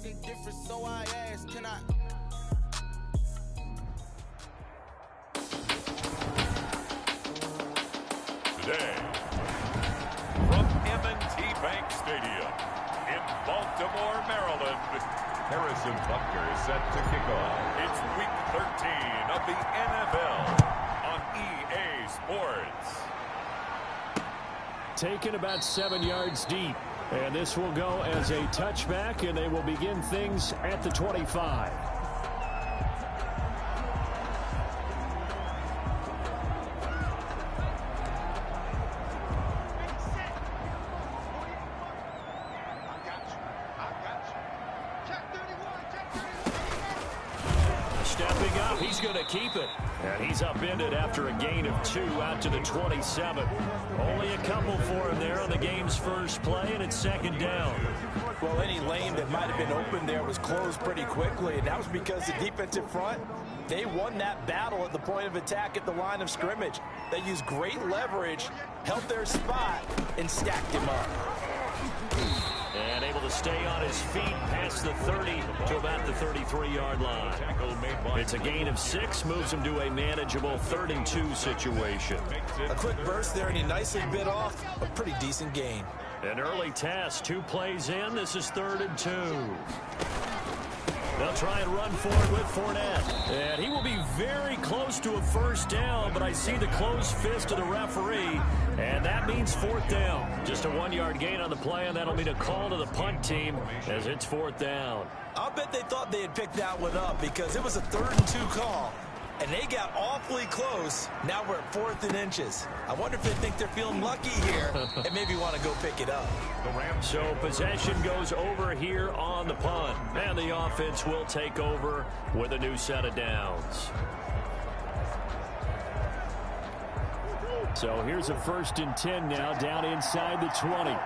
something different, so I asked, can I? Today, from M&T Bank Stadium in Baltimore, Maryland, Harrison Butker is set to kick off. It's Week 13 of the NFL on EA Sports. Taken about 7 yards deep. And this will go as a touchback, and they will begin things at the 25. Stepping up, he's going to keep it. And he's upended after a gain of 2 out to the 27. Only a couple for him there on the game's first play, and it's second down. Well, any lane that might have been open there was closed pretty quickly, and that was because the defensive front, they won that battle at the point of attack at the line of scrimmage. They used great leverage, held their spot, and stacked him up. And able to stay on his feet past the 30 to about the 33-yard line. It's a gain of 6, moves him to a manageable 3rd and 2 situation. A quick burst there, and he nicely bit off a pretty decent gain. An early test, 2 plays in. This is 3rd and 2. They'll try and run forward with Fournette. And he will be very close to a first down, but I see the closed fist of the referee, and that means 4th down. Just a 1-yard gain on the play, and that'll mean a call to the punt team as it's 4th down. I'll bet they thought they had picked that one up because it was a 3rd and 2 call, and they got awfully close. Now we're at 4th and inches. I wonder if they think they're feeling lucky here and maybe want to go pick it up. So possession goes over here on the punt, and the offense will take over with a new set of downs. So here's a 1st and 10 now, down inside the 20.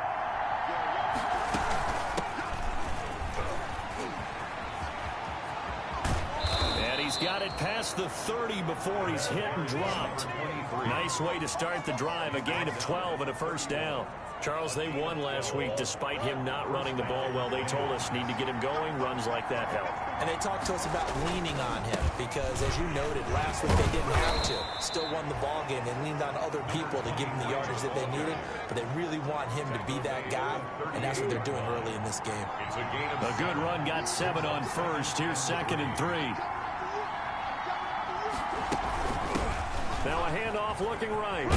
And he's got it past the 30 before he's hit and dropped. Nice way to start the drive, a gain of 12 and a first down. Charles, they won last week despite him not running the ball well. They told us need to get him going. Runs like that help. And they talked to us about leaning on him because, as you noted, last week they didn't have to. Still won the ball game. They leaned on other people to give him the yardage that they needed, but they really want him to be that guy, and that's what they're doing early in this game. A good run, got 7 on first. Here's 2nd and 3. Now a handoff looking right.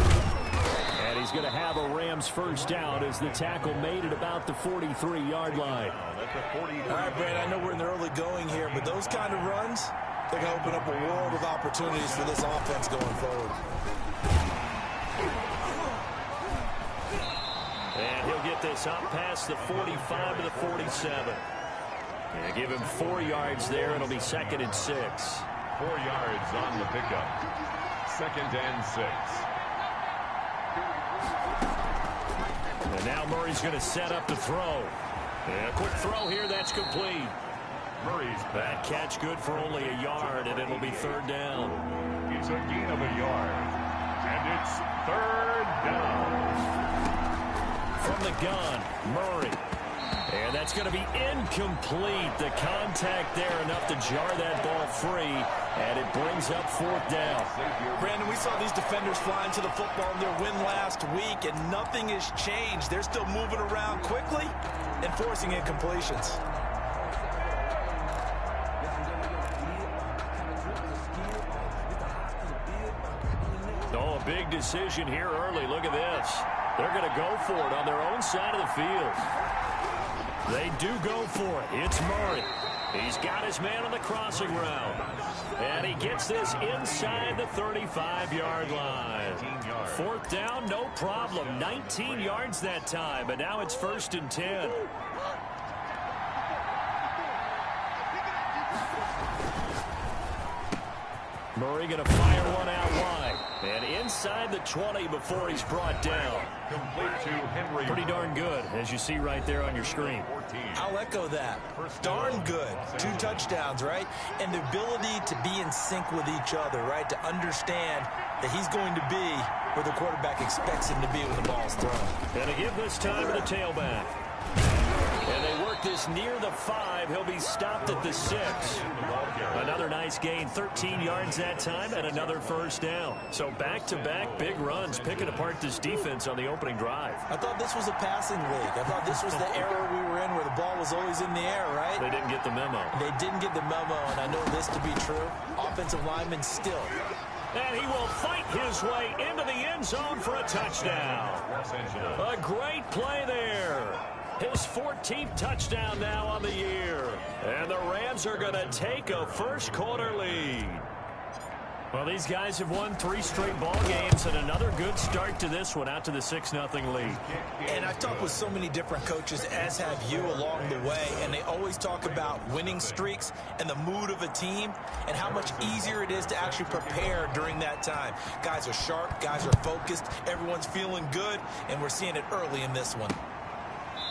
And he's going to have a Rams first down as the tackle made it about the 43-yard line. All right, Brad, I know we're in the early going here, but those kind of runs, they're going to open up a world of opportunities for this offense going forward. And he'll get this up past the 45 to the 47. And give him 4 yards there. It'll be 2nd and 6. 4 yards on the pickup. 2nd and 6. And now Murray's going to set up to throw. And a quick throw here, that's complete. Murray's That catch good for only a yard, and it'll be 3rd down. It's a gain of a yard. And it's 3rd down. From the gun, Murray. And that's going to be incomplete. The contact there enough to jar that ball free, and it brings up 4th down. Brandon, we saw these defenders flying to the football in their win last week, and nothing has changed. They're still moving around quickly and forcing incompletions. Oh, a big decision here early. Look at this. They're going to go for it on their own side of the field. They do go for it. It's Murray. He's got his man on the crossing route. And he gets this inside the 35-yard line. 4th down, no problem. 19 yards that time, but now it's 1st and 10. Murray going to fire one out wide. And inside the 20 before he's brought down. Complete to Henry. Pretty darn good, as you see right there on your screen. I'll echo that. Darn good. 2 touchdowns, right? And the ability to be in sync with each other, right? To understand that he's going to be where the quarterback expects him to be when the ball's thrown. And to give this time to the tailback. And they work make this near the 5. He'll be stopped at the 6. Another nice gain, 13 yards that time, and another first down. So back-to-back big runs, picking apart this defense on the opening drive. I thought this was a passing league. I thought this was the era we were in where the ball was always in the air, right? They didn't get the memo. They didn't get the memo, and I know this to be true. Offensive linemen still. And he will fight his way into the end zone for a touchdown. A great play there. His 14th touchdown now on the year. And the Rams are going to take a first-quarter lead. Well, these guys have won 3 straight ball games, and another good start to this one, out to the 6-0 lead. And I've talked with so many different coaches, as have you, along the way, and they always talk about winning streaks and the mood of a team and how much easier it is to actually prepare during that time. Guys are sharp, guys are focused, everyone's feeling good, and we're seeing it early in this one.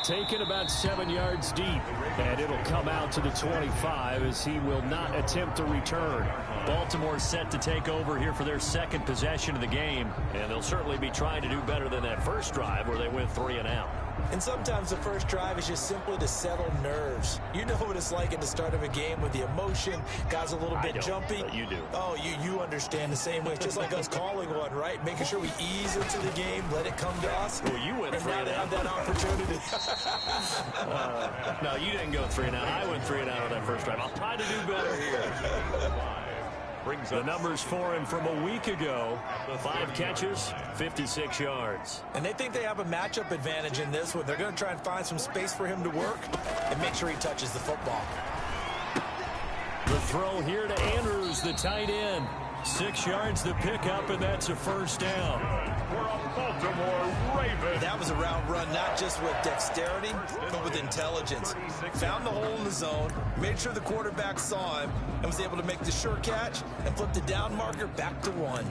Taken about 7 yards deep, and it'll come out to the 25 as he will not attempt to return. Baltimore set to take over here for their second possession of the game, and they'll certainly be trying to do better than that first drive where they went 3 and out. And sometimes the first drive is just simply to settle nerves. You know what it's like at the start of a game with the emotion, guys a little bit jumpy. You do. Oh, you understand the same way. It's just like us calling one, right? Making sure we ease into the game, let it come to us. Well, you went and 3 now and they out. have that opportunity. No, you didn't go 3 and out. I went 3 and out on that first drive. I'll try to do better here. The numbers for him from a week ago: 5 catches, 56 yards. And they think they have a matchup advantage in this one. They're going to try and find some space for him to work and make sure he touches the football. The throw here to Andrews, the tight end. 6 yards to pick up, and that's a first down. For a Baltimore Ravens. That was a route run, not just with dexterity, but with intelligence. Found the hole in the zone, made sure the quarterback saw him, and was able to make the sure catch and flip the down marker back to 1.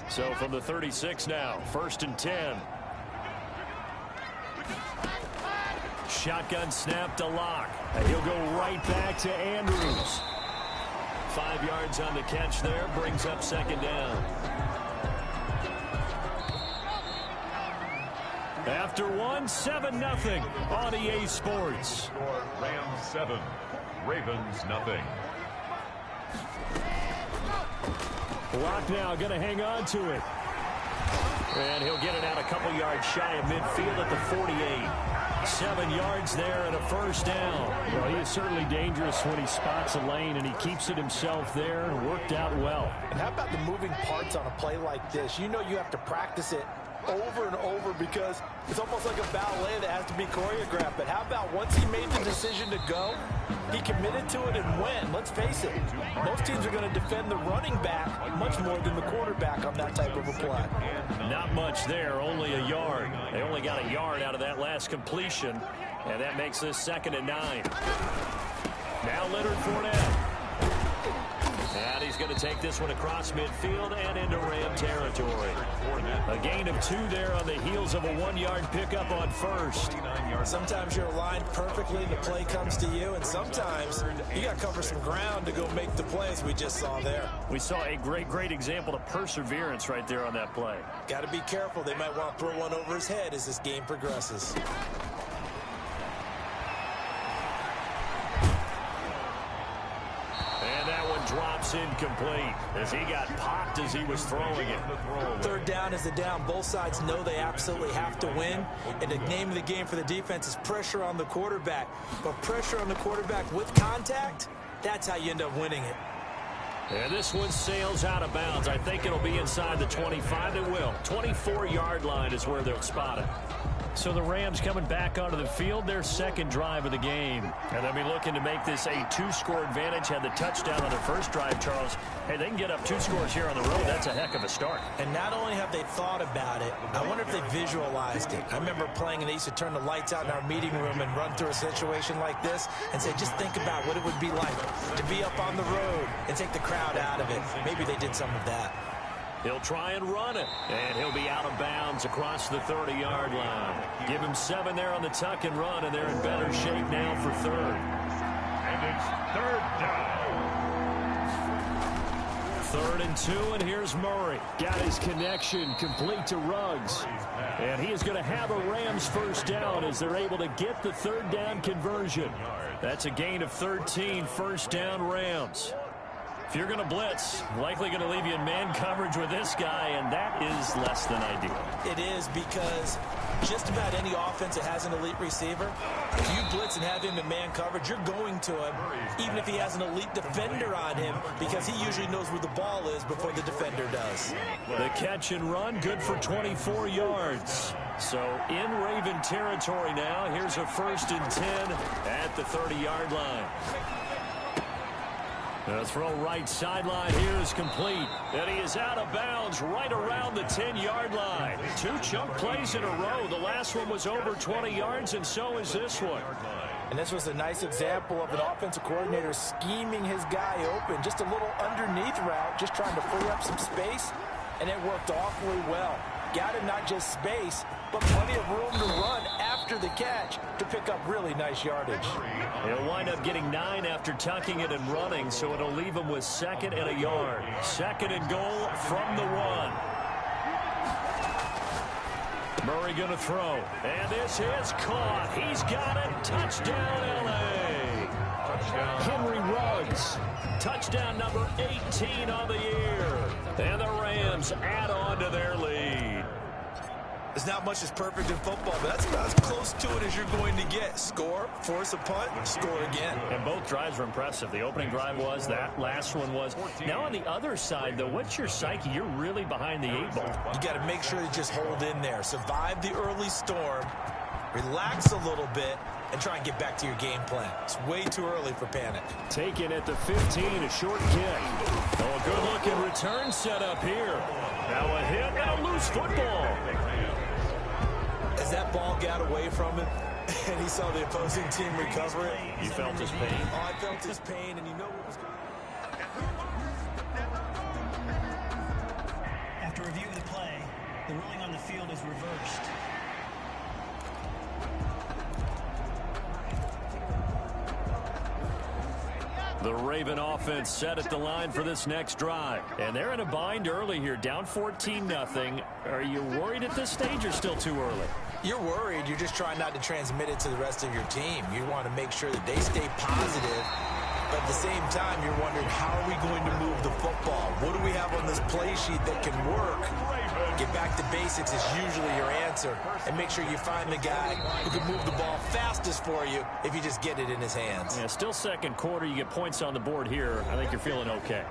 So from the 36 now, 1st and 10. Shotgun snap to Locke. And he'll go right back to Andrews. 5 yards on the catch there, brings up 2nd down. After 1, 7-0 on EA Sports. Rams 7, Ravens nothing. Locke now going to hang on to it. And he'll get it out a couple yards shy of midfield at the 48. 7 yards there and a first down. Well, he is certainly dangerous when he spots a lane, and he keeps it himself there and worked out well. And how about the moving parts on a play like this? You know you have to practice it over and over because it's almost like a ballet that has to be choreographed. But how about once he made the decision to go, he committed to it and went. Let's face it, most teams are going to defend the running back much more than the quarterback on that type of a play. Not much there, only a yard. They only got a yard out of that last completion, and that makes this 2nd and 9. Now Leonard Fournette. And he's going to take this one across midfield and into Ram territory. A gain of 2 there on the heels of a 1-yard pickup on first. Sometimes you're aligned perfectly, the play comes to you, and sometimes you got to cover some ground to go make the plays we just saw there. We saw a great example of perseverance right there on that play. Got to be careful. They might want to throw one over his head as this game progresses. And that one drops incomplete as he got popped as he was throwing it. 3rd down is the down. Both sides know they absolutely have to win. And the name of the game for the defense is pressure on the quarterback. But pressure on the quarterback with contact, that's how you end up winning it. And this one sails out of bounds. I think it'll be inside the 25. It will. 24-yard line is where they'll spot it. So the Rams coming back onto the field, their 2nd drive of the game. And they'll be looking to make this a 2-score advantage. Had the touchdown on their first drive, Charles. Hey, they can get up 2 scores here on the road. That's a heck of a start. And not only have they thought about it, I wonder if they visualized it. I remember playing, and they used to turn the lights out in our meeting room and run through a situation like this and say, just think about what it would be like to be up on the road and take the crowd out of it. Maybe they did some of that. He'll try and run it, and he'll be out of bounds across the 30-yard line. Give him 7 there on the tuck and run, and they're in better shape now for 3rd. And It's 3rd down. 3rd and 2, and here's Murray. Got his connection complete to Ruggs. And he is going to have a Rams first down as they're able to get the 3rd down conversion. That's a gain of 13, first down Rams. If you're going to blitz, likely going to leave you in man coverage with this guy, and that is less than ideal. It is, because just about any offense that has an elite receiver, if you blitz and have him in man coverage, you're going to him, even if he has an elite defender on him, because he usually knows where the ball is before the defender does. The catch and run, good for 24 yards. So in Raven territory now. Here's a 1st and 10 at the 30-yard line. The throw right sideline here is complete. And he is out of bounds right around the 10-yard line. 2 chunk plays in a row. The last one was over 20 yards, and so is this one. And this was a nice example of an offensive coordinator scheming his guy open. Just a little underneath route, just trying to free up some space, and it worked awfully well. Got him not just space, but plenty of room to run after the catch to pick up really nice yardage. He'll wind up getting 9 after tucking it and running, so it'll leave him with 2nd and a yard. 2nd and goal from the 1. Murray going to throw, and this is caught. He's got it. Touchdown, L.A. Henry Ruggs. Touchdown number 18 on the year. And the Rams add on to their lead. There's not much that's perfect in football, but that's about as close to it as you're going to get. Score, force a punt, score again. And both drives were impressive. The opening drive was, that last one was. Now on the other side, though, what's your psyche? You're really behind the 8 ball. You got to make sure to just hold in there. Survive the early storm, relax a little bit, and try and get back to your game plan. It's way too early for panic. Taken at the 15, a short kick. Oh, a good-looking return set up here. Now a hit and a loose football. As that ball got away from him, and he saw the opposing team recover it. You felt his pain? Oh, I felt his pain, and you know what was going on. After review of the play, the ruling on the field is reversed. The Raven offense set at the line for this next drive. And they're in a bind early here, down 14-0. Are you worried at this stage or still too early? You're worried. You're just trying not to transmit it to the rest of your team. You want to make sure that they stay positive. But at the same time, you're wondering, how are we going to move the football? What do we have on this play sheet that can work? Get back to basics is usually your answer. And make sure you find the guy who can move the ball fastest for you if you just get it in his hands. Yeah, still 2nd quarter. You get points on the board here. I think you're feeling okay.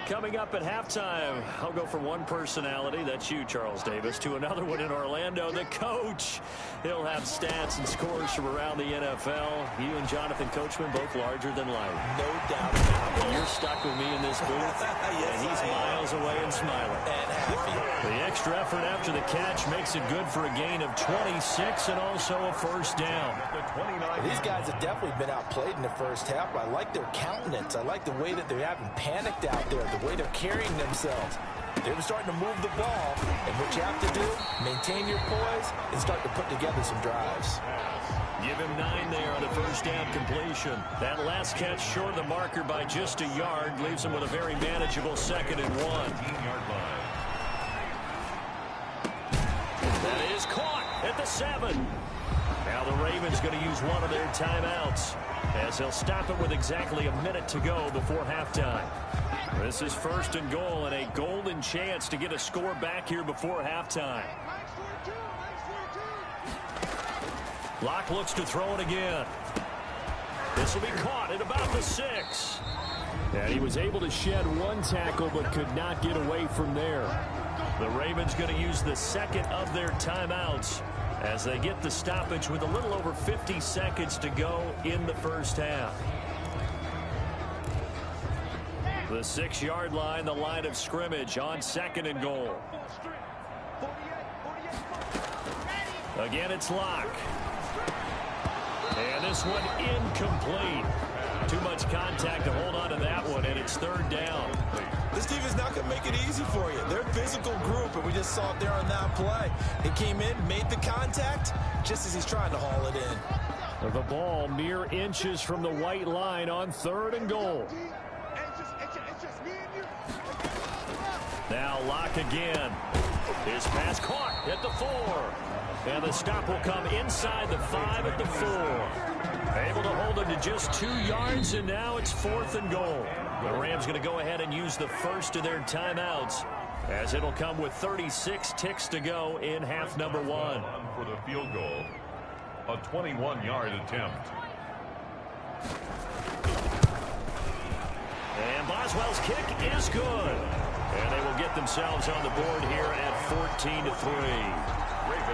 Coming up at halftime, I'll go from one personality, that's you, Charles Davis, to another one in Orlando, the coach. He'll have stats and scores from around the NFL. You and Jonathan Coachman, both larger than life. No doubt about it. You're stuck with me in this booth, Yes, and he's miles away and smiling. And happy. The extra effort after the catch makes it good for a gain of 26 and also a first down. These guys have definitely been outplayed in the first half. I like their countenance. I like the way that they haven't panicked out there, the way they're carrying themselves. They're starting to move the ball, and what you have to do, maintain your poise and start to put together some drives. Give him 9 there on the first down completion. That last catch short of the marker by just a yard leaves him with a very manageable 2nd and 1. That is caught at the 7. Now the Ravens going to use one of their timeouts as they'll stop it with exactly a minute to go before halftime. This is 1st and goal and a golden chance to get a score back here before halftime. Locke looks to throw it again. This will be caught at about the 6. And he was able to shed one tackle but could not get away from there. The Ravens going to use the 2nd of their timeouts as they get the stoppage with a little over 50 seconds to go in the first half. The 6-yard line, the line of scrimmage on 2nd and goal. Again, it's Locke. And this one incomplete. Too much contact to hold on to that one, and it's third down. This team is not going to make it easy for you. They're a physical group, and we just saw it there on that play. He came in, made the contact, just as he's trying to haul it in. The ball mere inches from the white line on 3rd and goal. Now Locke again. His pass caught at the 4. And the stop will come inside the 5 at the 4. Able to hold him to just 2 yards, and now it's 4th and goal. The Rams going to go ahead and use the first of their timeouts, as it'll come with 36 ticks to go in half number 1. For the field goal, a 21-yard attempt. And Boswell's kick is good. And they will get themselves on the board here at 14-3.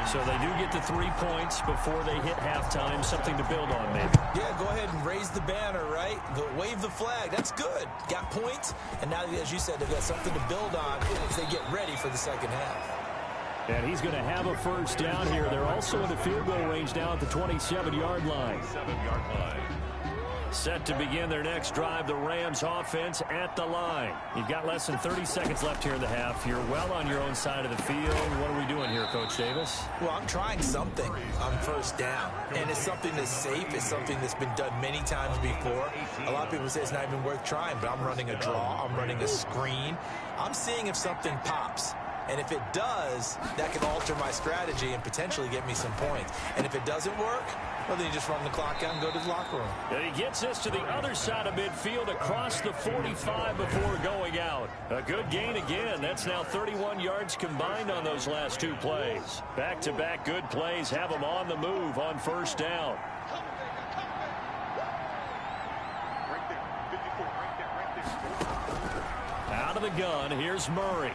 So they do get the 3 points before they hit halftime. Something to build on, maybe. Yeah, go ahead and raise the banner, right? Wave the flag. That's good. Got points. And now, as you said, they've got something to build on as they get ready for the second half. And he's going to have a first down here. They're also in the field goal range now at the 27-yard line. 7-yard line. Set to begin their next drive, the Rams offense at the line. You've got less than 30 seconds left here in the half. You're well on your own side of the field. What are we doing here, Coach Davis? Well, I'm trying something on first down. And it's something that's safe. It's something that's been done many times before. A lot of people say it's not even worth trying, but I'm running a draw. I'm running a screen. I'm seeing if something pops. And if it does, that can alter my strategy and potentially get me some points. And if it doesn't work, well, then you just run the clock out and go to the locker room. And he gets us to the other side of midfield across the 45 before going out. A good gain again. That's now 31 yards combined on those last 2 plays. Back-to-back good plays have them on the move on first down. Out of the gun, here's Murray.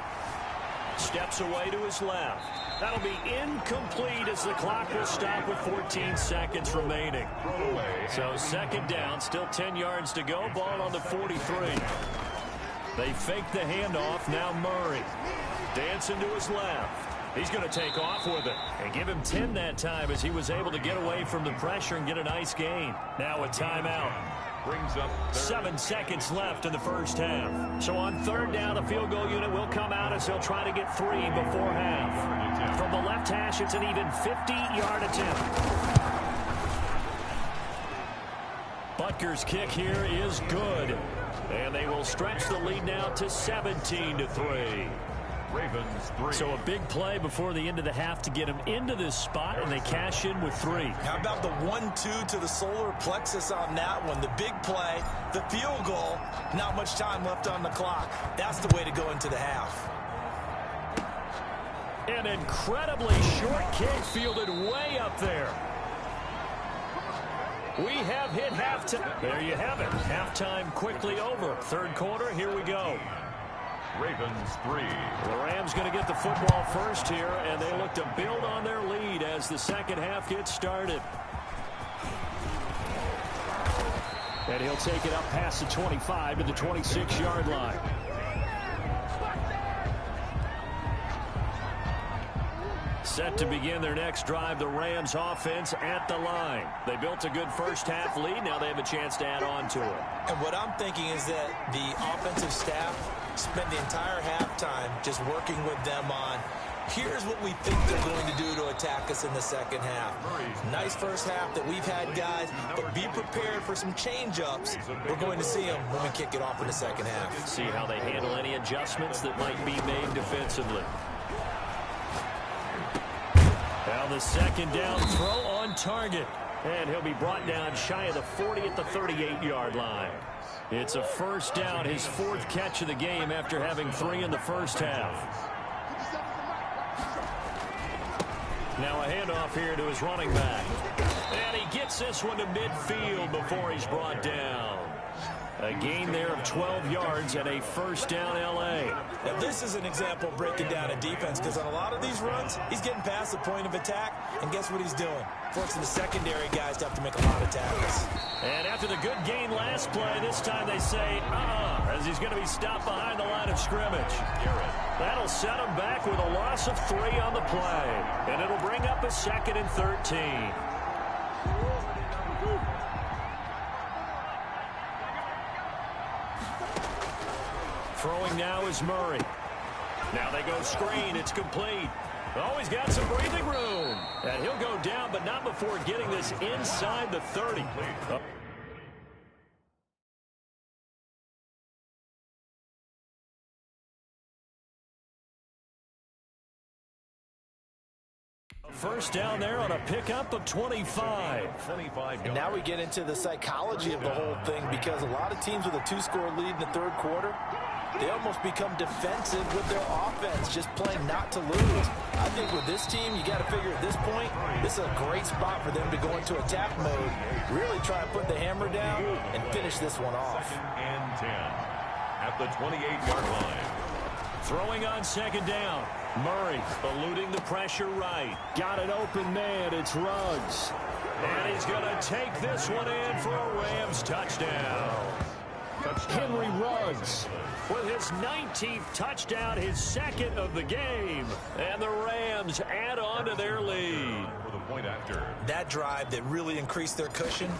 Steps away to his left. That'll be incomplete as the clock will stop with 14 seconds remaining. So second down, still 10 yards to go. Ball on the 43. They fake the handoff. Now Murray dancing to his left. He's going to take off with it and give him 10 that time as he was able to get away from the pressure and get a nice gain. Now a timeout. Brings up 7 seconds left in the first half. So on third down, the field goal unit will come out as they'll try to get 3 before half. From the left hash, it's an even 50-yard attempt. Butker's kick here is good. And they will stretch the lead now to 17-3. Ravens 3. So a big play before the end of the half to get them into this spot, and they cash in with 3. How about the 1-2 to the solar plexus on that one? The big play, the field goal, not much time left on the clock. That's the way to go into the half. An incredibly short kick fielded way up there. We have hit halftime. There you have it. Halftime quickly over. Third quarter, here we go. Ravens 3. The Rams going to get the football first here, and they look to build on their lead as the second half gets started. And he'll take it up past the 25 to the 26-yard line. Set to begin their next drive, the Rams offense at the line. They built a good first half lead. Now they have a chance to add on to it. And what I'm thinking is that the offensive staff spent the entire halftime just working with them on, here's what we think they're going to do to attack us in the second half. Nice first half that we've had, guys, but be prepared for some change-ups. We're going to see them when we kick it off in the second half. See how they handle any adjustments that might be made defensively. Now the second down throw on target. And he'll be brought down shy of the 40 at the 38-yard line. It's a first down, his 4th catch of the game after having 3 in the first half. Now a handoff here to his running back. And he gets this one to midfield before he's brought down. A gain there of 12 yards and a first down L.A. Now this is an example of breaking down a defense, because on a lot of these runs, he's getting past the point of attack, and guess what he's doing? Forcing the secondary guys to have to make a lot of tackles. And after the good gain last play, this time they say, as he's going to be stopped behind the line of scrimmage. That'll set him back with a loss of 3 on the play. And it'll bring up a 2nd and 13. Throwing now is Murray. Now they go screen. It's complete. Oh, he's got some breathing room. And he'll go down, but not before getting this inside the 30. First down there on a pickup of 25. And now we get into the psychology of the whole thing, because a lot of teams with a 2-score lead in the third quarter, they almost become defensive with their offense, just playing not to lose. I think with this team, you got to figure at this point, this is a great spot for them to go into attack mode, really try and put the hammer down and finish this one off. 2nd and 10 at the 28-yard line. Throwing on second down. Murray eluding the pressure right. Got an open man. It's Ruggs. And he's going to take this one in for a Rams touchdown. Henry Ruggs with his 19th touchdown, his second of the game. And the Rams add on to their lead. For the point after. That drive that really increased their cushion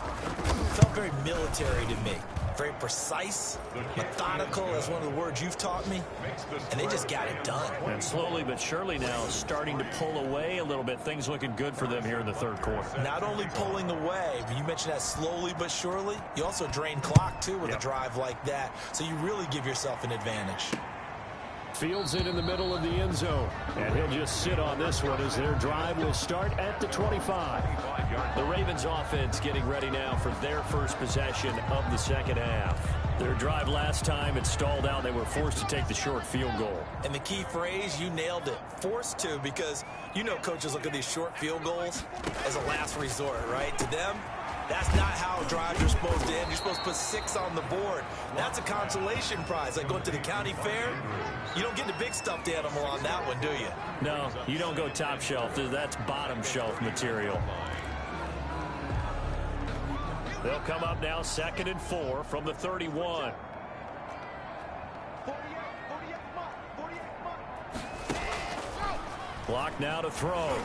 felt very military to me. Very precise, methodical, as one of the words you've taught me, and they just got it done. And slowly but surely now starting to pull away a little bit. Things looking good for them here in the third quarter. Not only pulling away, but you mentioned that slowly but surely, you also drain clock, too, with a drive like that, so you really give yourself an advantage. Fields it in the middle of the end zone, and he'll just sit on this one as their drive will start at the 25. The Ravens offense getting ready now for their first possession of the second half. Their drive last time, it stalled out. They were forced to take the short field goal. And the key phrase, you nailed it, forced to, because you know coaches look at these short field goals as a last resort, right? To them, that's not how drives are supposed to end. You're supposed to put 6 on the board. That's a consolation prize. Like going to the county fair, you don't get the big stuffed animal on that one, do you? No, you don't go top shelf. That's bottom shelf material. They'll come up now 2nd and 4 from the 31. Clock now to throw.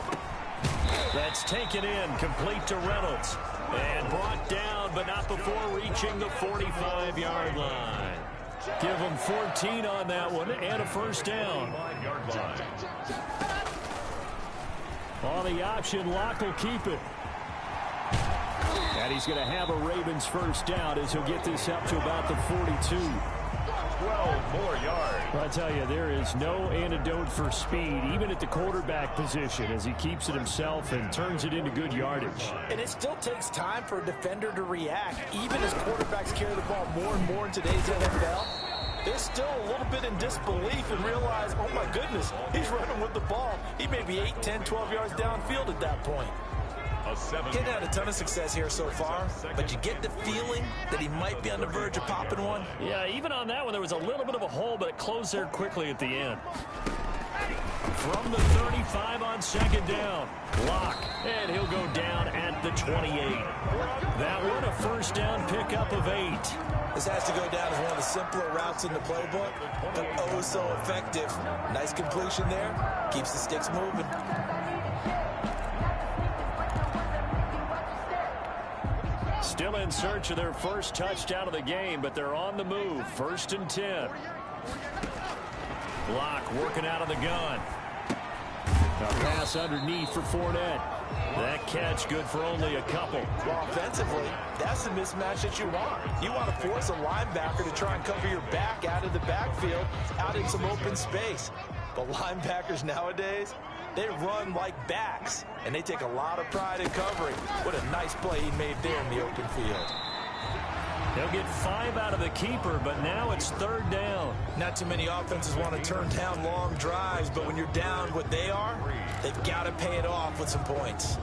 That's taken in, complete to Reynolds. And brought down, but not before reaching the 45-yard line. Give them 14 on that one and a first down. On the option, Locke will keep it. And he's going to have a Ravens first down as he'll get this up to about the 42. 12 more yards. I tell you, there is no antidote for speed, even at the quarterback position, as he keeps it himself and turns it into good yardage. And it still takes time for a defender to react. Even as quarterbacks carry the ball more and more in today's NFL, they're still a little bit in disbelief and realize, oh my goodness, he's running with the ball. He may be 8, 10, 12 yards downfield at that point. Getting had a ton of success here so far, but you get the feeling that he might be on the verge of popping one. Yeah, even on that one, there was a little bit of a hole, but it closed there quickly at the end. From the 35 on second down, Locke, and he'll go down at the 28. That one a first down pickup of 8. This has to go down as one of the simpler routes in the playbook, but oh so effective. Nice completion there, keeps the sticks moving. Still in search of their first touchdown of the game, but they're on the move. 1st and 10. Locke working out of the gun. A pass underneath for Fournette. That catch good for only a couple. Well, offensively, that's the mismatch that you want. You want to force a linebacker to try and cover your back out of the backfield, out in some open space. But linebackers nowadays, they run like backs, and they take a lot of pride in covering. What a nice play he made there in the open field. They'll get 5 out of the keeper, but now it's 3rd down. Not too many offenses want to turn down long drives, but when you're down what they are, they've got to pay it off with some points.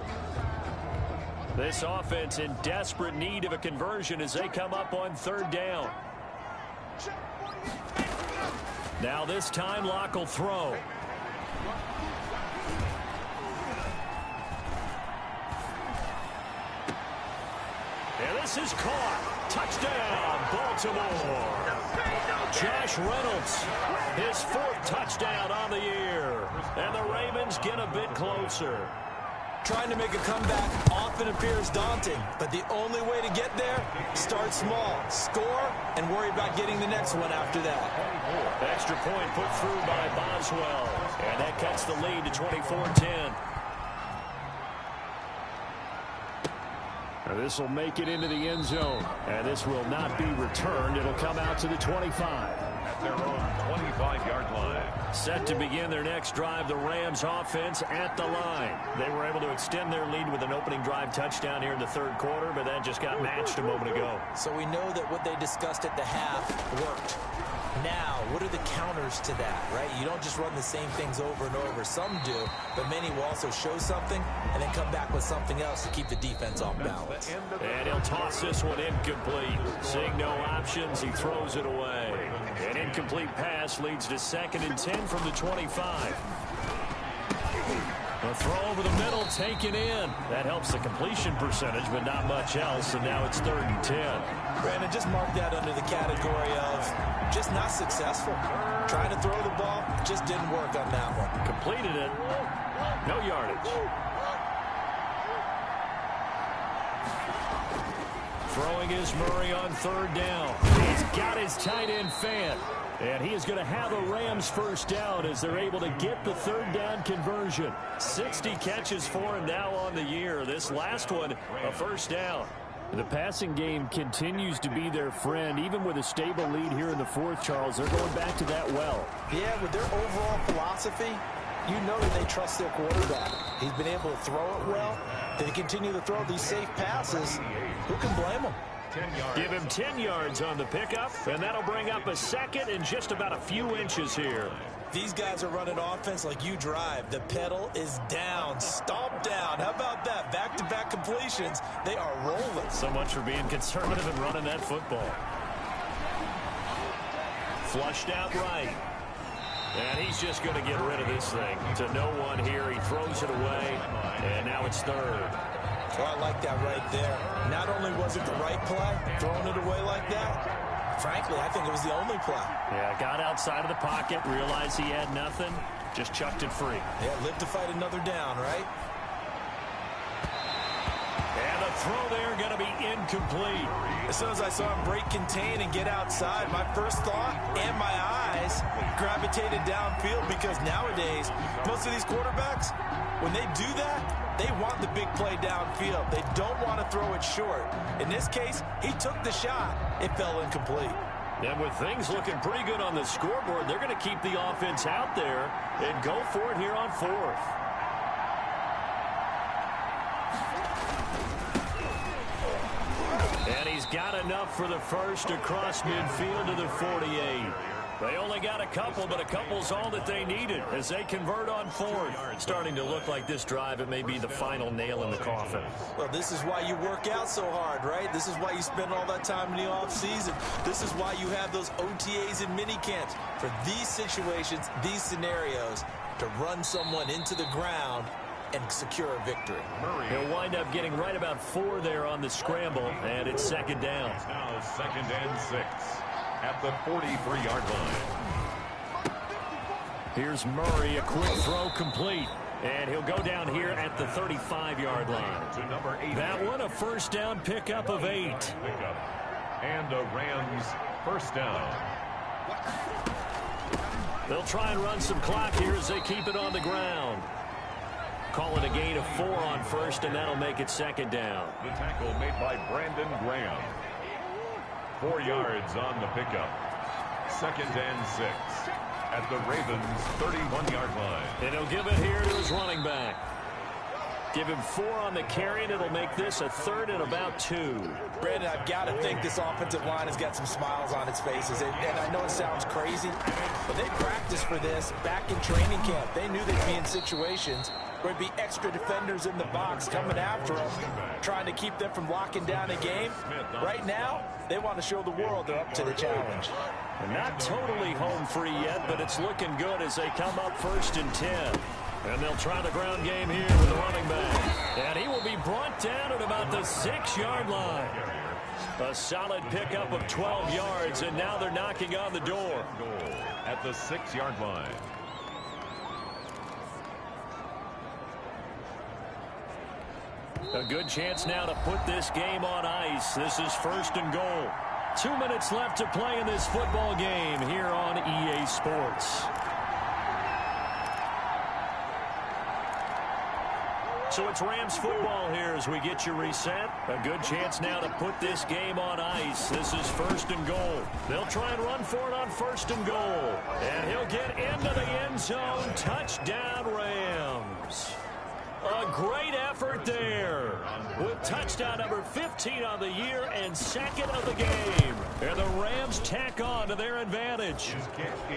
This offense in desperate need of a conversion as they come up on 3rd down. Now this time, Locke will throw. And this is caught. Touchdown, Baltimore. Josh Reynolds, his 4th touchdown on the year. And the Ravens get a bit closer. Trying to make a comeback often appears daunting, but the only way to get there, start small, score, and worry about getting the next one after that. Extra point put through by Boswell, and that cuts the lead to 24-10. This will make it into the end zone, and this will not be returned. It'll come out to the 25. At their own 25-yard line. Set to begin their next drive, the Rams offense at the line. They were able to extend their lead with an opening drive touchdown here in the third quarter, but that just got matched a moment ago. So we know that what they discussed at the half worked. Now, what are the counters to that, right? You don't just run the same things over and over. Some do, but many will also show something and then come back with something else to keep the defense off balance. And he'll toss this one incomplete. Seeing no options, he throws it away. An incomplete pass leads to 2nd and 10 from the 25. A throw over the middle, taken in. That helps the completion percentage, but not much else, and now it's 3rd and 10. Brandon, just mark that under the category of just not successful. Trying to throw the ball, just didn't work on that one. Completed it. No yardage. Throwing is Murray on 3rd down. He's got his tight end Fant. And he is going to have a Rams first down as they're able to get the 3rd down conversion. 60 catches for him now on the year. This last one, a first down. The passing game continues to be their friend. Even with a stable lead here in the 4th, Charles, they're going back to that well. Yeah, with their overall philosophy, you know that they trust their quarterback. He's been able to throw it well. They continue to throw these safe passes. Who can blame them? Give him 10 yards on the pickup, and that'll bring up a 2nd and just about a few inches here. These guys are running offense like you drive. The pedal is down, stomp down. How about that? Back-to-back completions. They are rolling. So much for being conservative and running that football. Flushed out right. And he's just going to get rid of this thing to no one here. He throws it away, and now it's 3rd. Oh, I like that right there. Not only was it the right play, throwing it away like that, frankly, I think it was the only play. Yeah, got outside of the pocket, realized he had nothing, just chucked it free. Yeah, live to fight another down, right? And the throw there going to be incomplete. As soon as I saw him break contain and get outside, my first thought and my eyes gravitated downfield, because nowadays, most of these quarterbacks, when they do that, they want the big play downfield. They don't want to throw it short. In this case, he took the shot. It fell incomplete. And with things looking pretty good on the scoreboard, they're going to keep the offense out there and go for it here on 4th. And he's got enough for the first across midfield to the 48. They only got a couple, but a couple's all that they needed as they convert on 4th. Starting to look like this drive, it may be the final nail in the coffin. Well, this is why you work out so hard, right? This is why you spend all that time in the offseason. This is why you have those OTAs and mini camps. For these situations, these scenarios, to run someone into the ground and secure a victory. He'll wind up getting right about 4 there on the scramble, and it's 2nd down. It's now 2nd and 6 at the 43-yard line. Here's Murray, a quick throw complete. And he'll go down here at the 35-yard line. To number 8. That one, a first down pickup of 8. And a Rams first down. They'll try and run some clock here as they keep it on the ground. Call it a gain of 4 on 1st, and that'll make it 2nd down. The tackle made by Brandon Graham. 4 yards on the pickup. 2nd and 6 at the Ravens' 31-yard line. And he'll give it here to his running back. Give him 4 on the carry, and it'll make this a 3rd and about 2. Brandon, I've got to think this offensive line has got some smiles on its faces. And I know it sounds crazy, but they practiced for this back in training camp. They knew they'd be in situations where there'd be extra defenders in the box coming after them, trying to keep them from locking down a game. Right now, they want to show the world they're up to the challenge. And not totally home free yet, but it's looking good as they come up 1st and 10. And they'll try the ground game here with the running back. And he will be brought down at about the 6-yard line. A solid pickup of 12 yards, and now they're knocking on the door. At the 6-yard line. A good chance now to put this game on ice. This is 1st and goal. 2 minutes left to play in this football game here on EA Sports. So it's Rams football here as we get you reset. A good chance now to put this game on ice. This is 1st and goal. They'll try and run for it on 1st and goal. And he'll get into the end zone. Touchdown, Rams. A great effort there with touchdown number 15 on the year and 2nd of the game. And the Rams tack on to their advantage.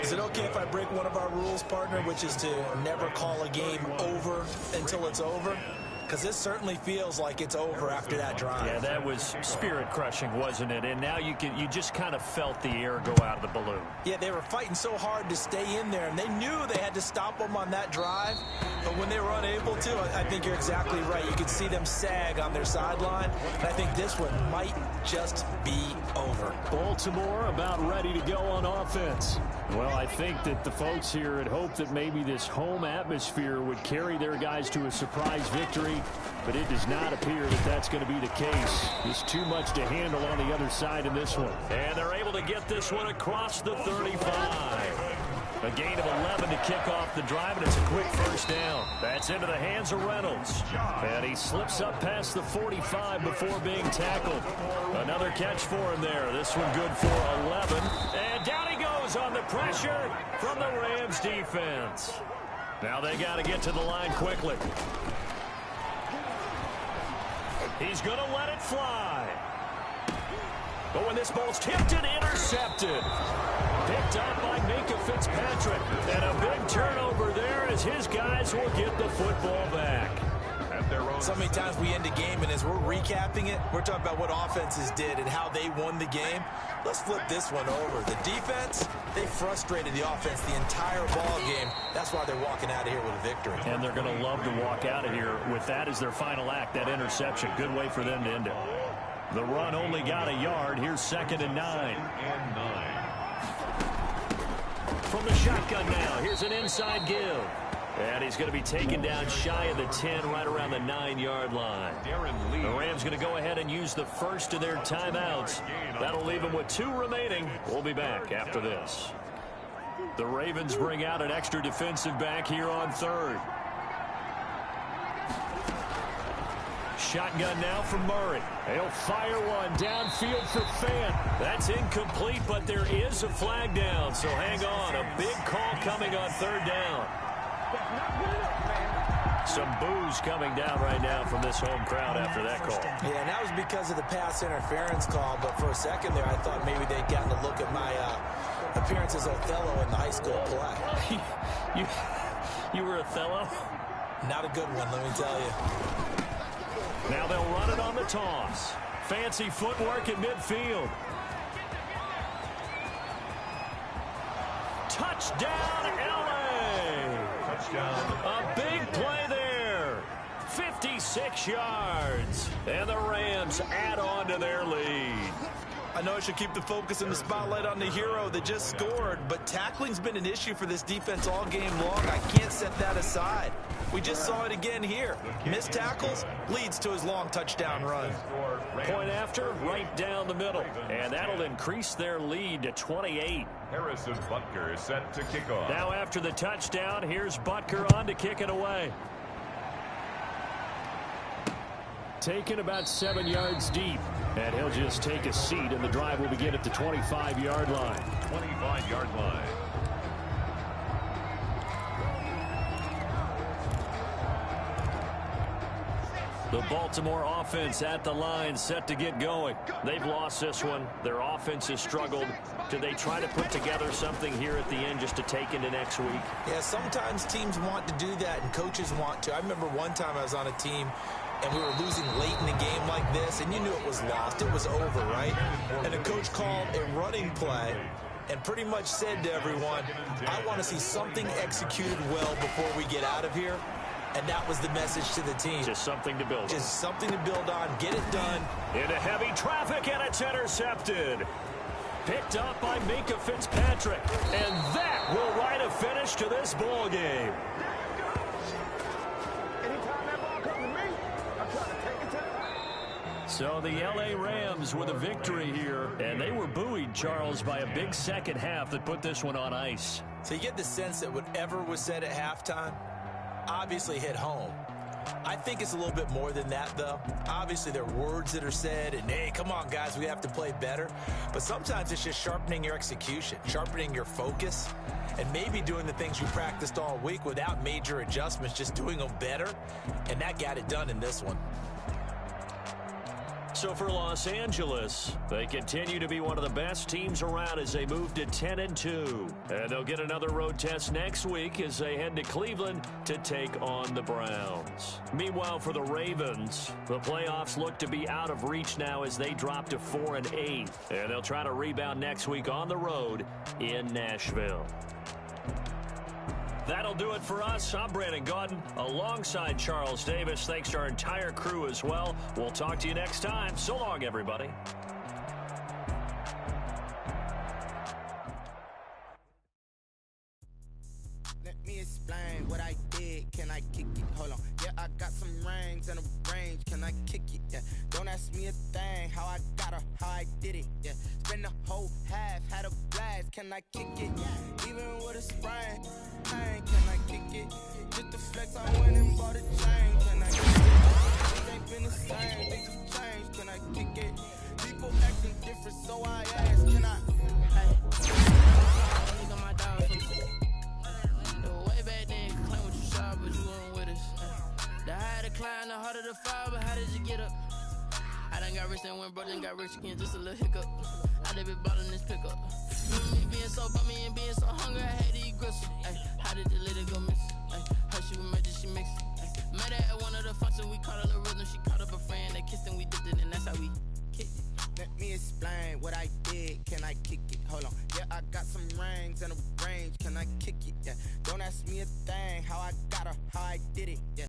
Is it okay if I break one of our rules, partner, which is to never call a game over until it's over? Because this certainly feels like it's over after that drive. Yeah, that was spirit-crushing, wasn't it? And now you just kind of felt the air go out of the balloon. Yeah, they were fighting so hard to stay in there, and they knew they had to stop them on that drive. But when they were unable to, I think you're exactly right. You could see them sag on their sideline, and I think this one might just be over. Baltimore about ready to go on offense. Well, I think that the folks here had hoped that maybe this home atmosphere would carry their guys to a surprise victory, but it does not appear that that's going to be the case. There's too much to handle on the other side in this one. And they're able to get this one across the 35. A gain of 11 to kick off the drive, and it's a quick 1st down. That's into the hands of Reynolds. And he slips up past the 45 before being tackled. Another catch for him there. This one good for 11. And down he goes on the pressure from the Rams defense. Now they got to get to the line quickly. He's going to let it fly. But when this ball's tipped and intercepted. Picked up by Minkah Fitzpatrick. And a big turnover there as his guys will get the football back. So many times we end a game, and as we're recapping it, we're talking about what offenses did and how they won the game. Let's flip this one over. The defense, they frustrated the offense the entire ball game. That's why they're walking out of here with a victory. And they're going to love to walk out of here with that as their final act, that interception. Good way for them to end it. The run only got a yard. Here's 2nd and 9. From the shotgun now, here's an inside give. And he's going to be taken down shy of the 10, right around the 9-yard line. The Rams going to go ahead and use the first of their timeouts. That'll leave them with 2 remaining. We'll be back after this. The Ravens bring out an extra defensive back here on 3rd. Shotgun now from Murray. He'll fire one downfield for Fant. That's incomplete, but there is a flag down, so hang on. A big call coming on 3rd down. Some boos coming down right now from this home crowd after that call. Yeah, and that was because of the pass interference call, but for a second there, I thought maybe they'd gotten a look at my appearance as Othello in the high school play. You were Othello? Not a good one, let me tell you. Now they'll run it on the toss. Fancy footwork in midfield. Touchdown, LA! Touchdown. A big play there. 56 yards. And the Rams add on to their lead. I know I should keep the focus and the spotlight on the hero that just scored, but tackling's been an issue for this defense all game long. I can't set that aside. We just saw it again here. Missed tackles leads to his long touchdown run. Point after, right down the middle. And that'll increase their lead to 28. Harrison Butker is set to kick off. Now after the touchdown, here's Butker on to kick it away. Taken about 7 yards deep. And he'll just take a seat, and the drive will begin at the 25-yard line. 25-yard line. The Baltimore offense at the line, set to get going. They've lost this one. Their offense has struggled. Do they try to put together something here at the end just to take into next week? Yeah, sometimes teams want to do that, and coaches want to. I remember one time I was on a team, and we were losing late in a game like this, and you knew it was lost. It was over, right? And the coach called a running play and pretty much said to everyone, I want to see something executed well before we get out of here. And that was the message to the team. Just something to build on. Just something to build on. Get it done. Into heavy traffic, and it's intercepted. Picked up by Minkah Fitzpatrick. And that will write a finish to this ball game. Anytime that ball comes to me, I'm trying to take it So the L.A. Rams with a victory here, and they were buoyed, Charles, by a big second half that put this one on ice. So you get the sense that whatever was said at halftime obviously hit home. I think it's a little bit more than that, though. Obviously, there are words that are said, and, hey, come on, guys, we have to play better. But sometimes it's just sharpening your execution, sharpening your focus, and maybe doing the things you practiced all week without major adjustments, just doing them better. And that got it done in this one. So for Los Angeles, they continue to be one of the best teams around as they move to 10-2. And they'll get another road test next week as they head to Cleveland to take on the Browns. Meanwhile, for the Ravens, the playoffs look to be out of reach now as they drop to 4-8. And they'll try to rebound next week on the road in Nashville. That'll do it for us. I'm Brandon Gaudin alongside Charles Davis. Thanks to our entire crew as well. We'll talk to you next time. So long, everybody. Let me explain what I did. Can I kick it? Hold on. Yeah, I got some rings and a range. Can I kick it? Yeah. Don't ask me a thing. How I got her, how I did it. Yeah. Spend the whole half, had a blast. Can I kick it? Even with a sprain. Can I kick it? Just the flex, I went and bought a chain. Can I kick it? Things ain't been the same, things have changed. Can I kick it? People acting different, so I ask, can I? Hey, I got my dog from the way back then, claim what you saw, but you weren't with us. The higher the climb, the harder the fall, but how did you get up? I done got rich and went broke and got rich again, just a little hiccup. I done been ballin' this pickup. Me being so bummy and being so hungry, I had to eat gristle. How did the lady go miss? How she was made, she mix it. Met her at one of the functions, we caught her the rhythm. She caught up a friend, they kissed and we dipped it, and that's how we kicked it. Let me explain what I did. Can I kick it? Hold on. Yeah, I got some rings and a range. Can I kick it? Yeah. Don't ask me a thing. How I got her, how I did it. Yeah.